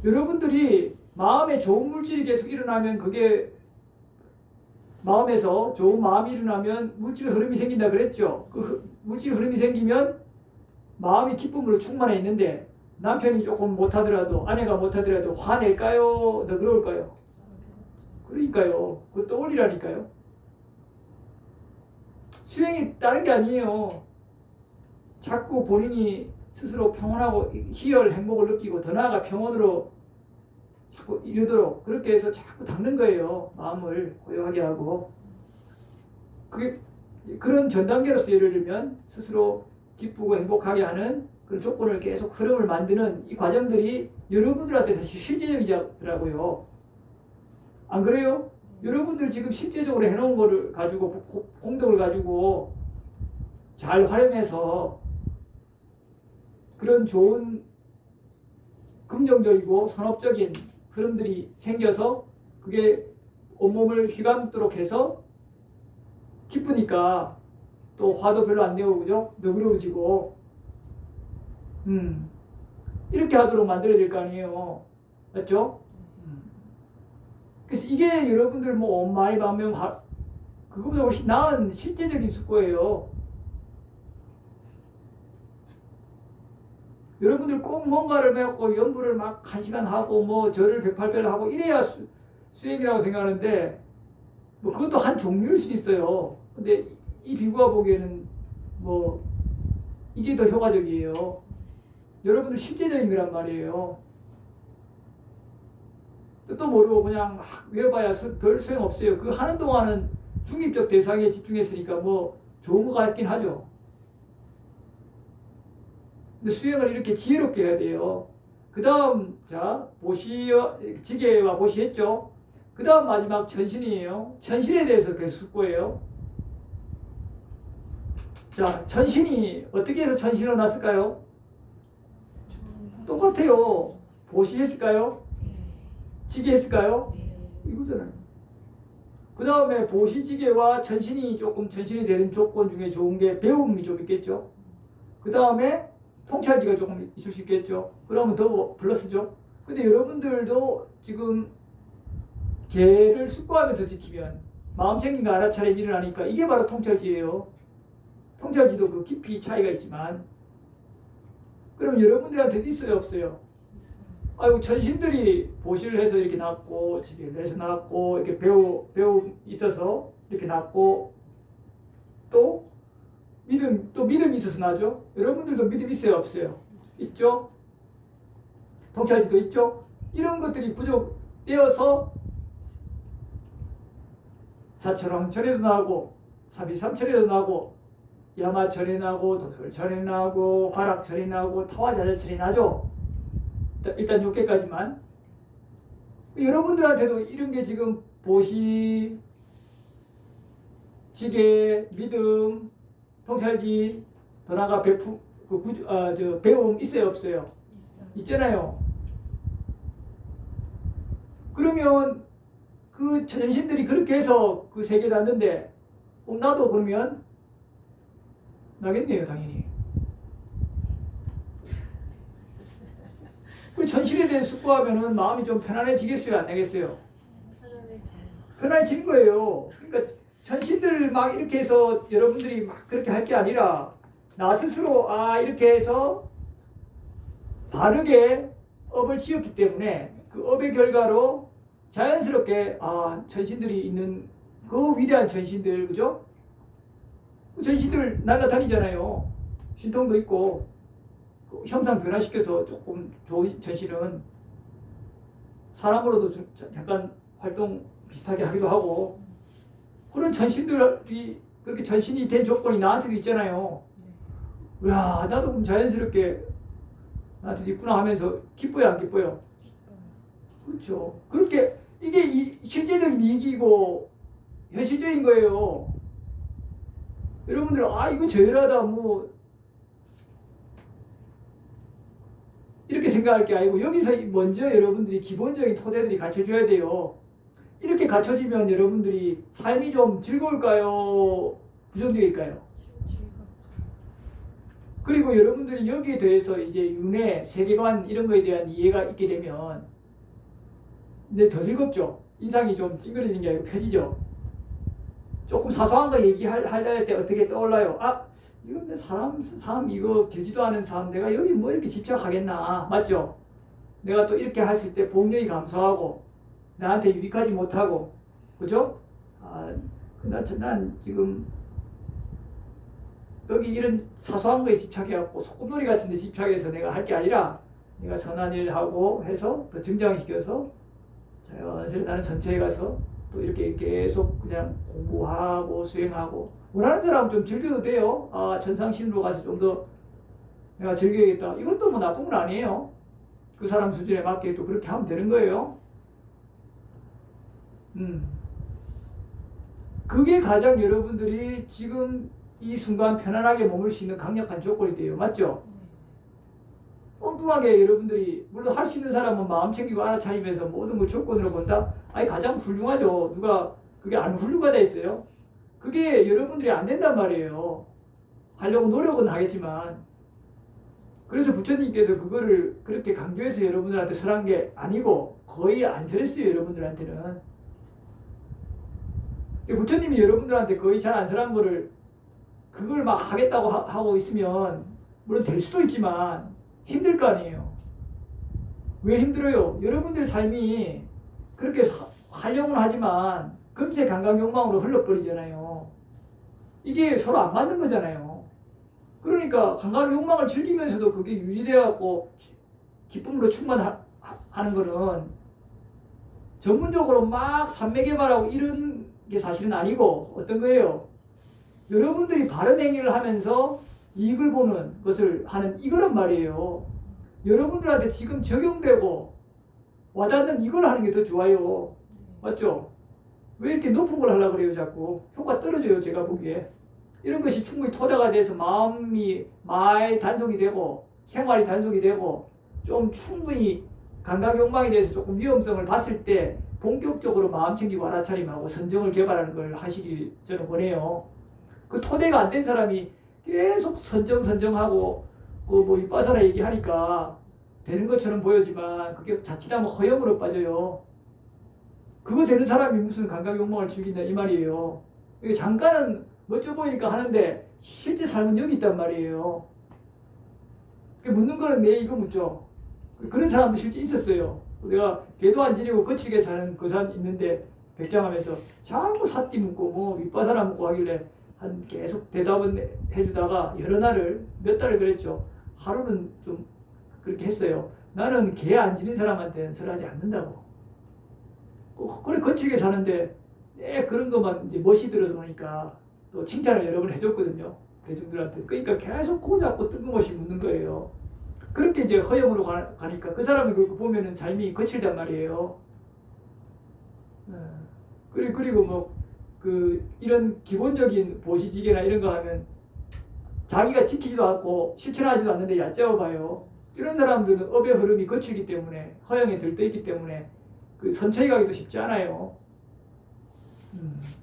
Speaker 2: 여러분들이 마음에 좋은 물질이 계속 일어나면 그게 마음에서 좋은 마음이 일어나면 물질 흐름이 생긴다 그랬죠. 그 물질 흐름이 생기면 마음이 기쁨으로 충만해 있는데 남편이 조금 못하더라도 아내가 못하더라도 화낼까요? 너그러울까요? 그러니까요. 그거 떠올리라니까요. 수행이 다른 게 아니에요. 자꾸 본인이 스스로 평온하고 희열, 행복을 느끼고 더 나아가 평온으로 자꾸 이르도록 그렇게 해서 자꾸 닦는 거예요. 마음을 고요하게 하고. 그게 그런 전 단계로서 예를 들면 스스로 기쁘고 행복하게 하는 그런 조건을 계속 흐름을 만드는 이 과정들이 여러분들한테 사실 실제적이더라고요. 안 그래요? 여러분들 지금 실제적으로 해놓은 거를 가지고 공덕을 가지고 잘 활용해서 그런 좋은 긍정적이고 선업적인 흐름들이 생겨서 그게 온몸을 휘감도록 해서 기쁘니까 또 화도 별로 안 내고 그죠? 너그러워지고 이렇게 하도록 만들어야 될 거 아니에요. 맞죠? 그래서 이게 여러분들 뭐 많이 반면 그거보다 훨씬 나은 실제적인 수고예요. 여러분들 꼭 뭔가를 배웠고 연구를 막 1시간 하고 뭐 절을 108배를 하고 이래야 수행이라고 생각하는데 뭐 그것도 한 종류일 수 있어요. 근데 이 비구가 보기에는 뭐 이게 더 효과적이에요. 여러분들 실제적인 거란 말이에요. 뜻도 모르고 그냥 막 외워봐야 별 소용없어요. 그거 하는 동안은 중립적 대상에 집중했으니까 뭐 좋은 것 같긴 하죠. 근데 수행을 이렇게 지혜롭게 해야 돼요. 그 다음 자 지게와 보시 했죠. 그 다음 마지막 천신이에요. 천신에 대해서 계속 숙고해요. 자, 천신이 어떻게 해서 천신으로 났을까요? 똑같아요. 보시 했을까요? 지게 했을까요? 이거잖아요. 그 다음에 보시지게와 천신이 조금 천신이 되는 조건 중에 좋은 게 배움이 좀 있겠죠. 그 다음에 통찰지가 조금 있을 수 있겠죠. 그러면 더 플러스죠. 근데 여러분들도 지금 개를 숙고하면서 지키면 마음 챙긴 거 알아차림 일어나니까 이게 바로 통찰지예요. 통찰지도 그 깊이 차이가 있지만 그럼 여러분들한테 있어요 없어요? 아이고 천신들이 보시를 해서 이렇게 낳고 지게를 해서 낳고 이렇게 배움 있어서 이렇게 낳고 또 믿음이 있어서 나죠. 여러분들도 믿음 있어요 없어요? 있죠. 통찰지도 있죠. 이런 것들이 부족되어서 사철왕철에도 나고 사비삼철에도 나고 야마철에 나고 도솔철에 나고 화락철에 나고 타화자자철에 나죠. 일단 6개까지만. 여러분들한테도 이런 게 지금 보시, 지게, 믿음, 통찰지, 더 나아가 배움 있어요 없어요? 있잖아요. 그러면 그 천신들이 그렇게 해서 그 세계에 났는데 나도 그러면 나겠네요 당연히. 그 천신에 대해 숙고하면은 마음이 좀 편안해지겠어요 안 되겠어요? 편안해지는 거예요. 그러니까 천신들 막 이렇게 해서 여러분들이 막 그렇게 할 게 아니라 나 스스로 이렇게 해서 바르게 업을 지었기 때문에 그 업의 결과로 자연스럽게 천신들이 있는 그 위대한 천신들 그죠? 천신들 날아다니잖아요. 신통도 있고 그 형상 변화시켜서 조금 좋은 천신은 사람으로도 잠깐 활동 비슷하게 하기도 하고 그런 천신들이 그렇게 천신이 된 조건이 나한테도 있잖아요. 야 나도 그럼 자연스럽게 나한테 있구나 하면서 기뻐요, 안 기뻐요? 그렇죠. 그렇게 이게 실제적인 이익이고 현실적인 거예요. 여러분들 이거 저열하다 뭐 이렇게 생각할 게 아니고 여기서 먼저 여러분들이 기본적인 토대들이 갖춰줘야 돼요. 이렇게 갖춰지면 여러분들이 삶이 좀 즐거울까요? 부정적일까요? 그리고 여러분들이 여기에 대해서 이제 윤회, 세계관 이런 거에 대한 이해가 있게 되면 근데 더 즐겁죠. 인상이 좀 찡그러진 게 아니고 펴지죠. 조금 사소한 거 얘기할 때 어떻게 떠올라요? 이건 내 삶 이거 길지도 않은 삶 내가 여기 뭐 이렇게 집착하겠나. 맞죠? 내가 또 이렇게 했을 때 복력이 감소하고 나한테 유익하지 못하고 그죠? 난 지금 여기 이런 사소한 거에 집착해갖고 소꿉놀이 같은 데 집착해서 내가 할 게 아니라 내가 선한 일 하고 해서 더 증장시켜서 자연스레 나는 전체에 가서 또 이렇게 계속 그냥 공부하고 수행하고 원하는 사람은 좀 즐겨도 돼요. 천상신으로 가서 좀 더 내가 즐겨야겠다. 이것도 뭐 나쁜 건 아니에요. 그 사람 수준에 맞게 또 그렇게 하면 되는 거예요. 그게 가장 여러분들이 지금 이 순간 편안하게 머물 수 있는 강력한 조건이 돼요. 맞죠? 엉뚱하게 여러분들이 물론 할 수 있는 사람은 마음 챙기고 알아차리면서 모든 걸 조건으로 본다? 가장 훌륭하죠. 누가 그게 안 훌륭하다 했어요? 그게 여러분들이 안 된단 말이에요. 하려고 노력은 하겠지만 그래서 부처님께서 그거를 그렇게 강조해서 여러분들한테 설한 게 아니고 거의 안 설했어요. 여러분들한테는. 부처님이 여러분들한테 거의 잘 안 설한 거를 그걸 막 하겠다고 하고 있으면 물론 될 수도 있지만 힘들 거 아니에요. 왜 힘들어요? 여러분들의 삶이 그렇게 하려고는 하지만 금세 감각욕망으로 흘러버리잖아요. 이게 서로 안 맞는 거잖아요. 그러니까 감각욕망을 즐기면서도 그게 유지되어갖고 기쁨으로 충만하는 거는 전문적으로 막 삼매개발하고 이런 게 사실은 아니고 어떤 거예요? 여러분들이 바른 행위를 하면서 이익을 보는 것을 하는 이거란 말이에요. 여러분들한테 지금 적용되고 와닿는 이걸 하는 게 더 좋아요. 맞죠? 왜 이렇게 높은 걸 하려고 그래요 자꾸? 효과 떨어져요 제가 보기에. 이런 것이 충분히 토대가 돼서 마음이 단속이 되고 생활이 단속이 되고 좀 충분히 감각욕망에 대해서 조금 위험성을 봤을 때 본격적으로 마음 챙기고 알아차림하고 선정을 개발하는 걸 하시길 저는 원해요. 그 토대가 안 된 사람이 계속 선정하고 뭐 이빠사라 얘기하니까 되는 것처럼 보여지만 그게 자칫하면 허영으로 빠져요. 그거 되는 사람이 무슨 감각욕망을 즐긴다 이 말이에요. 이게 잠깐은 멋져 보이니까 하는데 실제 삶은 여기 있단 말이에요. 묻는 거는 내 이거 묻죠. 그런 사람도 실제 있었어요. 내가 개도 안 지내고 거칠게 사는 그 사람 있는데 백장하면서 자꾸 사띠 묻고 뭐 윗바사라 묻고 하길래 한 계속 대답은 해주다가 여러 날을 몇 달을 그랬죠. 하루는 좀 그렇게 했어요. 나는 개 안 지닌 사람한테는 설하지 않는다고. 그래 거칠게 사는데 그런 것만 이제 멋이 들어서 보니까 또 칭찬을 여러 번 해줬거든요. 대중들한테. 그러니까 계속 코 잡고 뜬금없이 묻는 거예요. 그렇게 이제 허영으로 가니까 그 사람이 그렇게 보면은 삶이 거칠단 말이에요. 그리고 뭐 이런 기본적인 보시지계나 이런 거 하면 자기가 지키지도 않고 실천하지도 않는데 얕잡아 봐요. 이런 사람들은 업의 흐름이 거칠기 때문에 허영에 들떠 있기 때문에 선처에 가기도 쉽지 않아요.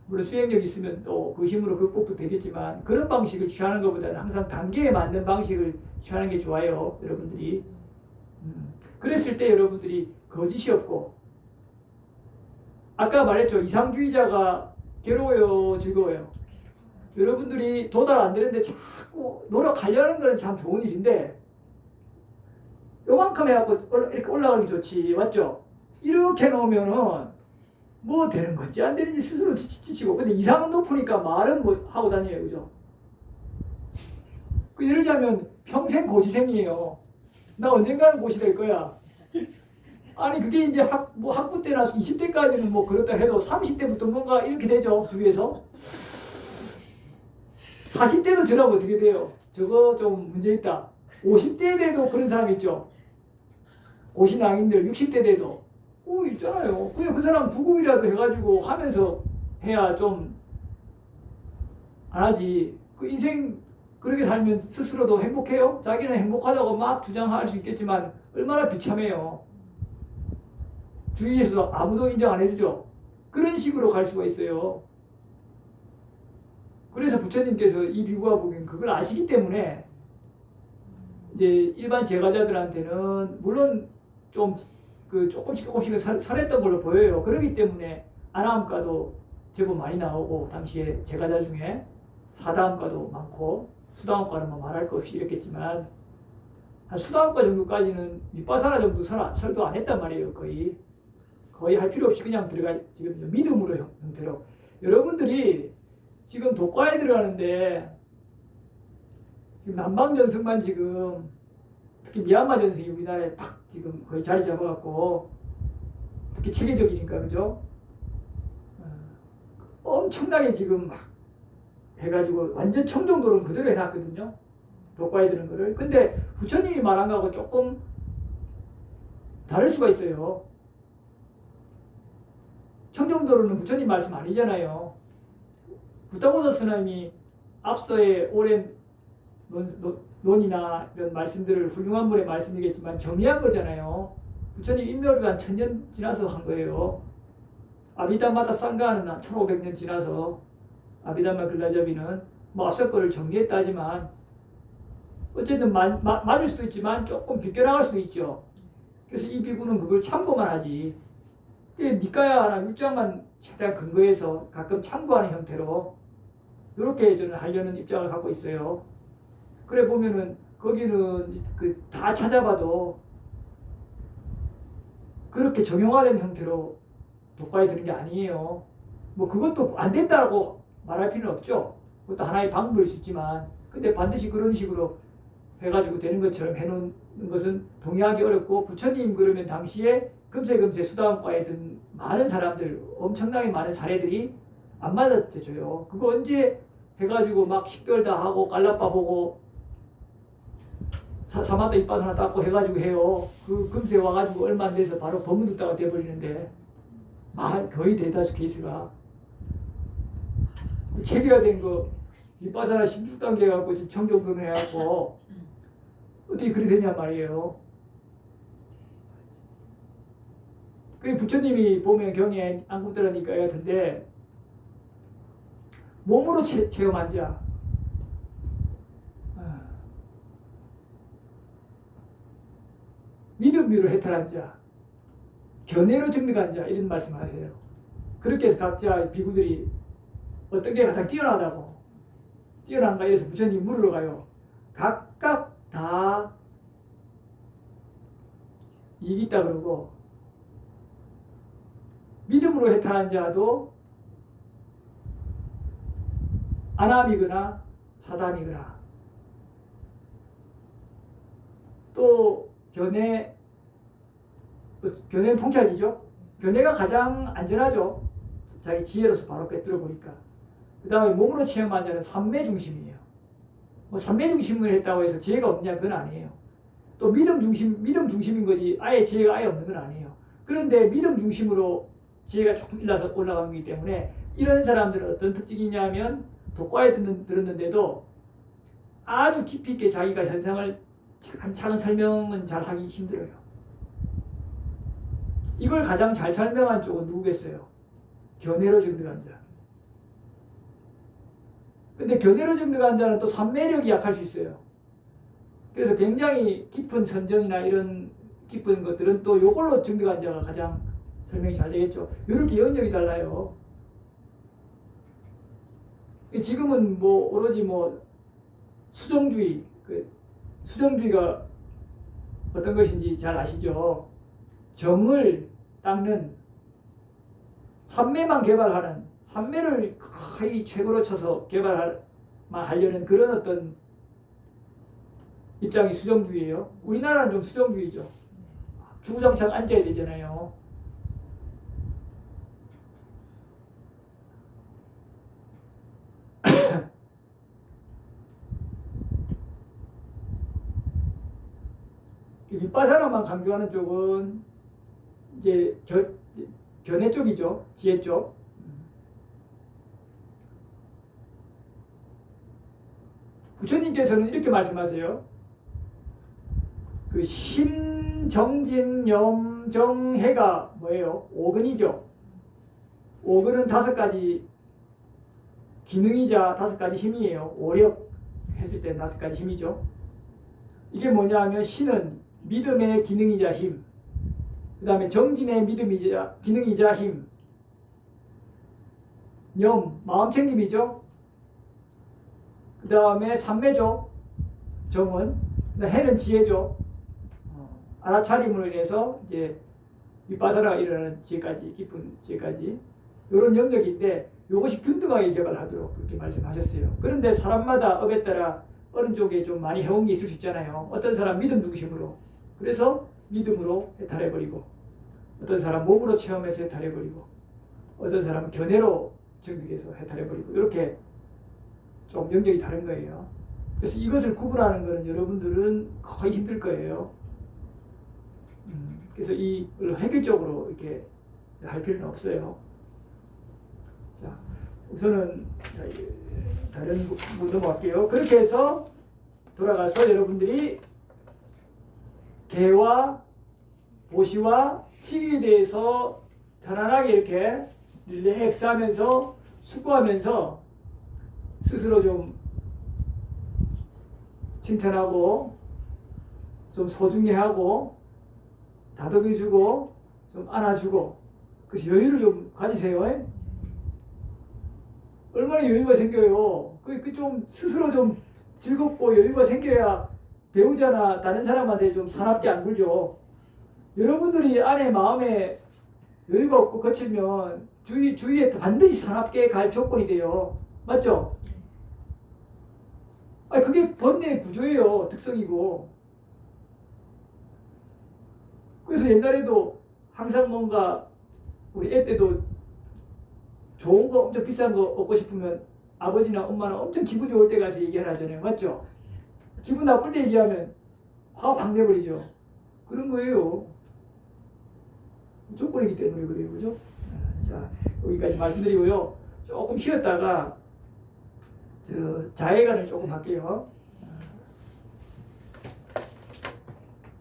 Speaker 2: 물론 수행력이 있으면 또 그 힘으로 극복도 되겠지만 그런 방식을 취하는 것보다는 항상 단계에 맞는 방식을 취하는 게 좋아요. 여러분들이. 그랬을 때 여러분들이 거짓이 없고 아까 말했죠. 이상주의자가 괴로워요? 즐거워요? 여러분들이 도달 안 되는데 자꾸 노력하려는 건 참 좋은 일인데 요만큼 해갖고 이렇게 올라가기 좋지. 맞죠? 이렇게 놓으면은 뭐 되는 건지 안 되는지 스스로 지치고 근데 이상은 높으니까 말은 뭐 하고 다녀요. 그죠? 예를 들자면 평생 고시생이에요. 나 언젠가는 고시 될 거야. 아니 그게 이제 학부 때나 20대까지는 뭐 그렇다 해도 30대부터 뭔가 이렇게 되죠. 주위에서 40대도 저라고 어떻게 돼요? 저거 좀 문제 있다. 50대 돼도 그런 사람 있죠. 고신앙인들 60대 돼도 있잖아요. 그냥 그 사람 부금이라도 해가지고 하면서 해야 좀 안 하지. 그 인생 그렇게 살면 스스로도 행복해요? 자기는 행복하다고 막 주장할 수 있겠지만 얼마나 비참해요. 주위에서 아무도 인정 안 해주죠. 그런 식으로 갈 수가 있어요. 그래서 부처님께서 이 비구가 보면 그걸 아시기 때문에 이제 일반 제가자들한테는 물론 좀 조금씩 설했던 걸로 보여요. 그렇기 때문에 아나함과도 제법 많이 나오고 당시에 제가자 중에 사다함과도 많고 수다함과는 뭐 말할 것 없이 이랬겠지만 한 수다함과 정도까지는 밑바사나 정도 설도 안 했단 말이에요. 거의 할 필요 없이 그냥 지금 믿음으로 형태로 여러분들이 지금 독과에 들어가는데 지금 남방전승만 지금 특히 미얀마 전승이 우리나라에 딱 지금 거의 자리 잡아갖고 특히 체계적이니까 그죠? 엄청나게 지금 막 해가지고 완전 청정도는 그대로 해놨거든요. 독과에 드는 거를. 근데 부처님이 말한 거하고 조금 다를 수가 있어요. 청정도로는 부처님 말씀 아니잖아요. 부타고사 스님이 앞서의 오랜 논이나 이런 말씀들을 훌륭한 분의 말씀이겠지만 정리한 거잖아요. 부처님 인멸을 한 1000년 지나서 한 거예요. 아비담마다 쌍가는 한 1500년 지나서 아비담마 글라자비는 뭐 앞서 거를 정리했다 하지만 어쨌든 맞을 수도 있지만 조금 비껴나갈 수도 있죠. 그래서 이 비구는 그걸 참고만 하지. 니까야 하나 일장만 최대한 근거해서 가끔 참고하는 형태로 이렇게 저는 하려는 입장을 갖고 있어요. 그래 보면은 거기는 다 찾아봐도 그렇게 정형화된 형태로 독과에 드는 게 아니에요. 뭐 그것도 안 된다고 말할 필요는 없죠. 그것도 하나의 방법일 수 있지만 근데 반드시 그런 식으로 해가지고 되는 것처럼 해놓는 것은 동의하기 어렵고 부처님 그러면 당시에 금세 수다원과에 든 많은 사람들 엄청나게 많은 사례들이 안 맞았죠. 그거 언제 해가지고 막 식별 다 하고 깔라빠 보고 사마다 이빠서나 닦고 해가지고 해요. 그 금세 와가지고 얼마 안 돼서 바로 법문 듣다가 돼버리는데 거의 대다수 케이스가 체계화된 거 이빠서나 16단계 해갖고 지금 청정도는 해갖고 어떻게 그리 되냐 말이에요. 그 부처님이 보면 경에 안국들으니까 같은데 몸으로 체험한 자, 믿음으로 해탈한 자, 견해로 증득한 자 이런 말씀을 하세요. 그렇게 해서 각자 비구들이 어떤 게 가장 뛰어난가 이래서 부처님이 물으러 가요. 각각 다 이익이 있다 그러고 믿음으로 해탈한 자도 아남이거나 사담이거나 또 견해는 통찰지죠. 견해가 가장 안전하죠. 자기 지혜로서 바로 꿰뚫어 보니까. 그 다음에 몸으로 체험한 자는 삼매 중심이에요. 뭐 삼매 중심을 했다고 해서 지혜가 없냐 그건 아니에요. 또 믿음 중심인 거지 아예 지혜가 아예 없는 건 아니에요. 그런데 믿음 중심으로 지혜가 조금 올라간 거기 때문에 이런 사람들은 어떤 특징이 있냐면 독과에 들었는데도 아주 깊이 있게 자기가 현상을 차근 설명은 잘 하기 힘들어요. 이걸 가장 잘 설명한 쪽은 누구겠어요? 견해로 증득한 자. 근데 견해로 증득한 자는 또 삼매력이 약할 수 있어요. 그래서 굉장히 깊은 선정이나 이런 깊은 것들은 또 이걸로 증득한 자가 가장 설명이 잘 되겠죠. 이렇게 영역이 달라요. 지금은 뭐 오로지 뭐 수정주의, 수정주의가 어떤 것인지 잘 아시죠? 정을 닦는 삼매만 개발하는 삼매를 거의 최고로 쳐서 개발만 하려는 그런 어떤 입장이 수정주의예요. 우리나라는 좀 수정주의죠. 주구장창 앉아야 되잖아요. 윗바사라만 강조하는 쪽은 이제 견해 쪽이죠. 지혜 쪽. 부처님께서는 이렇게 말씀하세요. 그 심정진염정해가 뭐예요? 오근이죠. 오근은 5가지 기능이자 5가지 힘이에요. 오력 했을 때 5가지 힘이죠. 이게 뭐냐 하면 신은 믿음의 기능이자 힘, 그 다음에 정진의 믿음이자 기능이자 힘, 염 마음 챙김이죠. 그 다음에 삼매죠. 정은, 해는 지혜죠. 알아차림으로 인해서 이제 윗바사라가 일어나는 지혜까지, 깊은 지혜까지 이런 영역인데 이것이 균등하게 개발하도록 그렇게 말씀하셨어요. 그런데 사람마다 업에 따라 어느 쪽에 좀 많이 해온 게 있을 수 있잖아요. 어떤 사람 믿음 중심으로, 그래서 믿음으로 해탈해버리고, 어떤 사람 몸으로 체험해서 해탈해버리고, 어떤 사람은 견해로 정득해서 해탈해버리고, 이렇게 좀 영역이 다른 거예요. 그래서 이것을 구분하는 것은 여러분들은 거의 힘들 거예요. 그래서 이걸 획일적으로 이렇게 할 필요는 없어요. 자, 우선은 다른 부분 넘어갈게요. 그렇게 해서 돌아가서 여러분들이 개와 보시와 치기에 대해서 편안하게 이렇게 릴렉스하면서 숙고하면서 스스로 좀 칭찬하고 좀 소중히 하고 다독여주고 좀 안아주고, 그래서 여유를 좀 가지세요. 얼마나 여유가 생겨요. 그 좀 스스로 좀 즐겁고 여유가 생겨야 배우자나 다른 사람한테 좀 사납게 안 굴죠. 여러분들이 안에 마음에 여유가 없고 거칠면 주위에 반드시 사납게 갈 조건이 돼요. 맞죠? 아니, 그게 번뇌의 구조예요. 특성이고. 그래서 옛날에도 항상 뭔가 우리 애 때도 좋은 거, 엄청 비싼 거 얻고 싶으면 아버지나 엄마는 엄청 기분 좋을 때 가서 얘기하잖아요. 맞죠? 기분 나쁠 때 얘기하면 화가 확 내버리죠. 그런 거예요. 조건이기 때문에 그래요. 그죠? 자, 여기까지 말씀드리고요. 조금 쉬었다가 자해관을 조금 할게요.